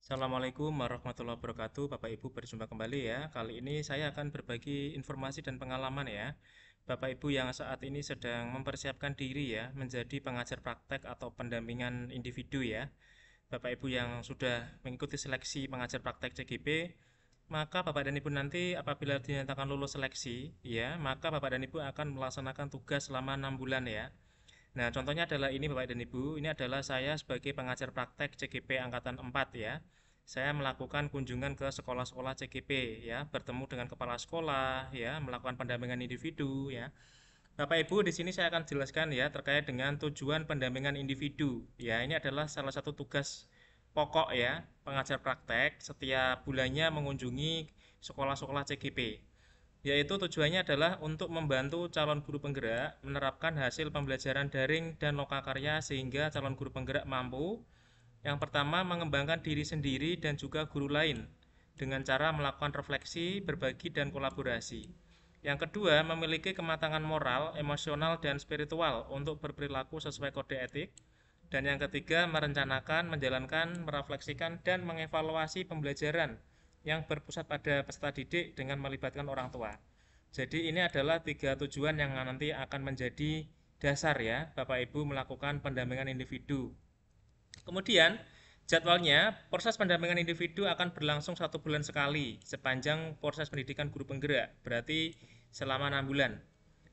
Assalamualaikum warahmatullahi wabarakatuh. Bapak Ibu berjumpa kembali ya. Kali ini saya akan berbagi informasi dan pengalaman ya. Bapak Ibu yang saat ini sedang mempersiapkan diri ya menjadi pengajar praktek atau pendampingan individu ya. Bapak Ibu yang sudah mengikuti seleksi pengajar praktek CGP, maka Bapak dan Ibu nanti apabila dinyatakan lulus seleksi ya, maka Bapak dan Ibu akan melaksanakan tugas selama 6 bulan ya. Nah, contohnya adalah ini Bapak dan Ibu, ini adalah saya sebagai pengajar praktek CGP Angkatan 4 ya. Saya melakukan kunjungan ke sekolah-sekolah CGP ya, bertemu dengan kepala sekolah ya, melakukan pendampingan individu ya. Bapak Ibu, di sini saya akan jelaskan ya terkait dengan tujuan pendampingan individu. Ya, ini adalah salah satu tugas pokok ya, pengajar praktek setiap bulannya mengunjungi sekolah-sekolah CGP, yaitu tujuannya adalah untuk membantu calon guru penggerak menerapkan hasil pembelajaran daring dan lokakarya sehingga calon guru penggerak mampu yang pertama mengembangkan diri sendiri dan juga guru lain dengan cara melakukan refleksi, berbagi, dan kolaborasi. Yang kedua, memiliki kematangan moral, emosional, dan spiritual untuk berperilaku sesuai kode etik. Dan yang ketiga, merencanakan, menjalankan, merefleksikan, dan mengevaluasi pembelajaran yang berpusat pada peserta didik dengan melibatkan orang tua. Jadi ini adalah tiga tujuan yang nanti akan menjadi dasar ya Bapak Ibu melakukan pendampingan individu. Kemudian jadwalnya, proses pendampingan individu akan berlangsung 1 bulan sekali sepanjang proses pendidikan guru penggerak, berarti selama 6 bulan.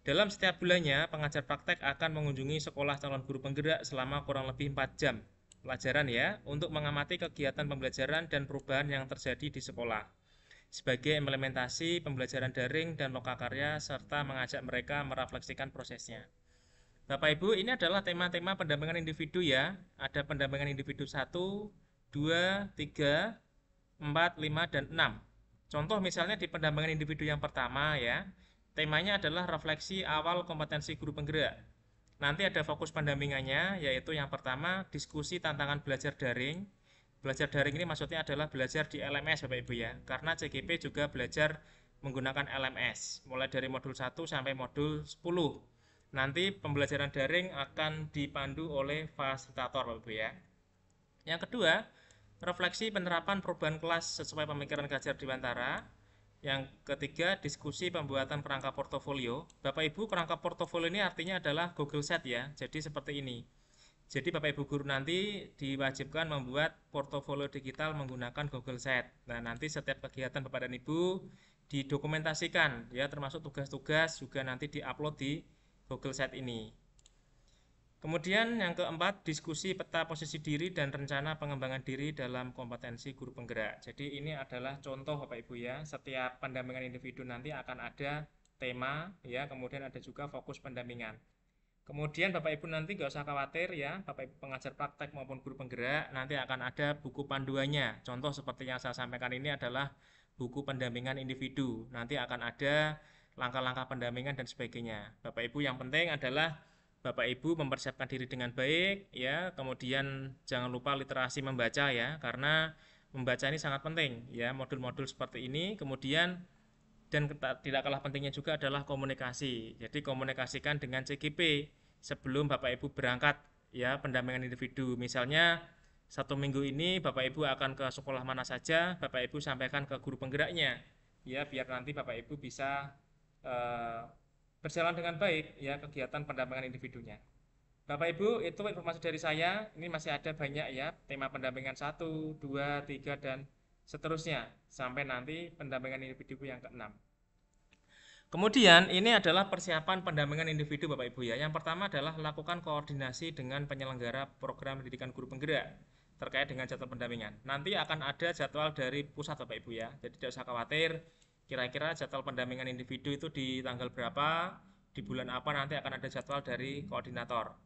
Dalam setiap bulannya, pengajar praktek akan mengunjungi sekolah calon guru penggerak selama kurang lebih 4 jam pelajaran ya, untuk mengamati kegiatan pembelajaran dan perubahan yang terjadi di sekolah sebagai implementasi pembelajaran daring dan lokakarya serta mengajak mereka merefleksikan prosesnya. Bapak Ibu, ini adalah tema-tema pendampingan individu ya. Ada pendampingan individu 1, 2, 3, 4, 5, dan 6. Contoh misalnya di pendampingan individu yang pertama ya, temanya adalah refleksi awal kompetensi guru penggerak. Nanti ada fokus pendampingannya, yaitu yang pertama diskusi tantangan belajar daring. Belajar daring ini maksudnya adalah belajar di LMS Bapak Ibu ya, karena CGP juga belajar menggunakan LMS, mulai dari modul 1 sampai modul 10. Nanti pembelajaran daring akan dipandu oleh fasilitator Bapak Ibu ya. Yang kedua, refleksi penerapan perubahan kelas sesuai pemikiran Gajar Dewantara. Yang ketiga, diskusi pembuatan perangkat portofolio. Bapak Ibu, perangkat portofolio ini artinya adalah Google Sheet ya. Jadi seperti ini. Jadi Bapak Ibu guru nanti diwajibkan membuat portofolio digital menggunakan Google Sheet. Nah, nanti setiap kegiatan Bapak dan Ibu didokumentasikan ya, termasuk tugas-tugas juga nanti diupload di Google Sheet ini. Kemudian yang keempat, diskusi peta posisi diri dan rencana pengembangan diri dalam kompetensi guru penggerak. Jadi ini adalah contoh Bapak Ibu ya, setiap pendampingan individu nanti akan ada tema ya, kemudian ada juga fokus pendampingan. Kemudian Bapak Ibu nanti nggak usah khawatir ya, Bapak Ibu pengajar praktek maupun guru penggerak nanti akan ada buku panduannya. Contoh seperti yang saya sampaikan ini adalah buku pendampingan individu. Nanti akan ada langkah-langkah pendampingan dan sebagainya. Bapak Ibu yang penting adalah Bapak Ibu mempersiapkan diri dengan baik ya, kemudian jangan lupa literasi membaca ya, karena membaca ini sangat penting ya, modul-modul seperti ini. Kemudian dan tidak kalah pentingnya juga adalah komunikasi. Jadi komunikasikan dengan CGP sebelum Bapak Ibu berangkat ya pendampingan individu. Misalnya 1 minggu ini Bapak Ibu akan ke sekolah mana saja, Bapak Ibu sampaikan ke guru penggeraknya ya, biar nanti Bapak Ibu bisa eh, berjalan dengan baik ya kegiatan pendampingan individunya. Bapak Ibu, itu informasi dari saya. Ini masih ada banyak ya, tema pendampingan 1, 2, 3, dan seterusnya sampai nanti pendampingan individu yang keenam. Kemudian ini adalah persiapan pendampingan individu Bapak Ibu ya. Yang pertama adalah lakukan koordinasi dengan penyelenggara program pendidikan guru penggerak terkait dengan jadwal pendampingan. Nanti akan ada jadwal dari pusat Bapak Ibu ya. Jadi tidak usah khawatir, kira-kira jadwal pendampingan individu itu di tanggal berapa, di bulan apa, nanti akan ada jadwal dari koordinator.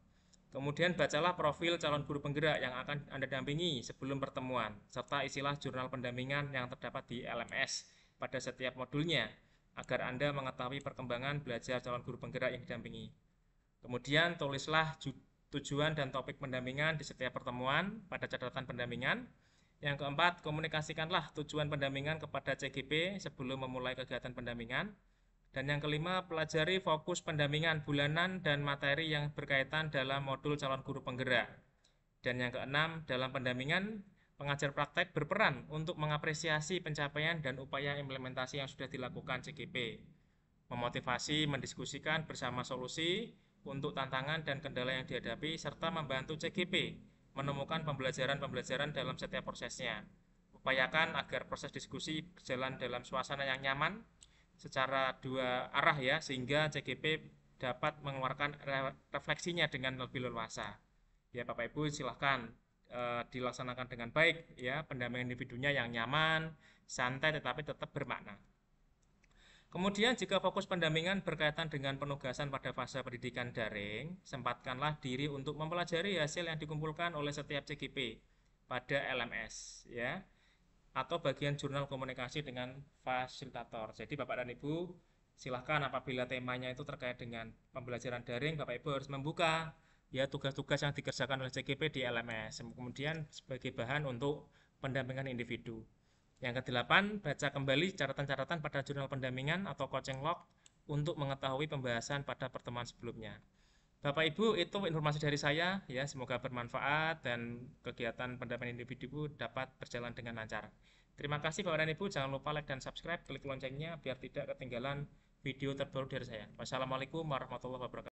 Kemudian bacalah profil calon guru penggerak yang akan Anda dampingi sebelum pertemuan, serta isilah jurnal pendampingan yang terdapat di LMS pada setiap modulnya, agar Anda mengetahui perkembangan belajar calon guru penggerak yang didampingi. Kemudian tulislah tujuan dan topik pendampingan di setiap pertemuan pada catatan pendampingan. Yang keempat, komunikasikanlah tujuan pendampingan kepada CGP sebelum memulai kegiatan pendampingan. Dan yang kelima, pelajari fokus pendampingan bulanan dan materi yang berkaitan dalam modul calon guru penggerak. Dan yang keenam, dalam pendampingan, Pengajar praktek berperan untuk mengapresiasi pencapaian dan upaya implementasi yang sudah dilakukan CGP, memotivasi, mendiskusikan bersama solusi untuk tantangan dan kendala yang dihadapi, serta membantu CGP menemukan pembelajaran-pembelajaran dalam setiap prosesnya. Upayakan agar proses diskusi berjalan dalam suasana yang nyaman secara dua arah ya, sehingga CGP dapat mengeluarkan refleksinya dengan lebih leluasa. Ya Bapak Ibu silahkan dilaksanakan dengan baik ya, pendampingan individunya yang nyaman, santai tetapi tetap bermakna. Kemudian jika fokus pendampingan berkaitan dengan penugasan pada fase pendidikan daring, sempatkanlah diri untuk mempelajari hasil yang dikumpulkan oleh setiap CGP pada LMS ya, atau bagian jurnal komunikasi dengan fasilitator. Jadi Bapak dan Ibu silahkan apabila temanya itu terkait dengan pembelajaran daring, Bapak Ibu harus membuka ya tugas-tugas yang dikerjakan oleh CGP di LMS, kemudian sebagai bahan untuk pendampingan individu. Yang kedelapan, baca kembali catatan-catatan pada jurnal pendampingan atau coaching log untuk mengetahui pembahasan pada pertemuan sebelumnya. Bapak Ibu, itu informasi dari saya ya, semoga bermanfaat dan kegiatan pendampingan individu dapat berjalan dengan lancar. Terima kasih Bapak dan Ibu, jangan lupa like dan subscribe, klik loncengnya biar tidak ketinggalan video terbaru dari saya. Wassalamualaikum warahmatullahi wabarakatuh.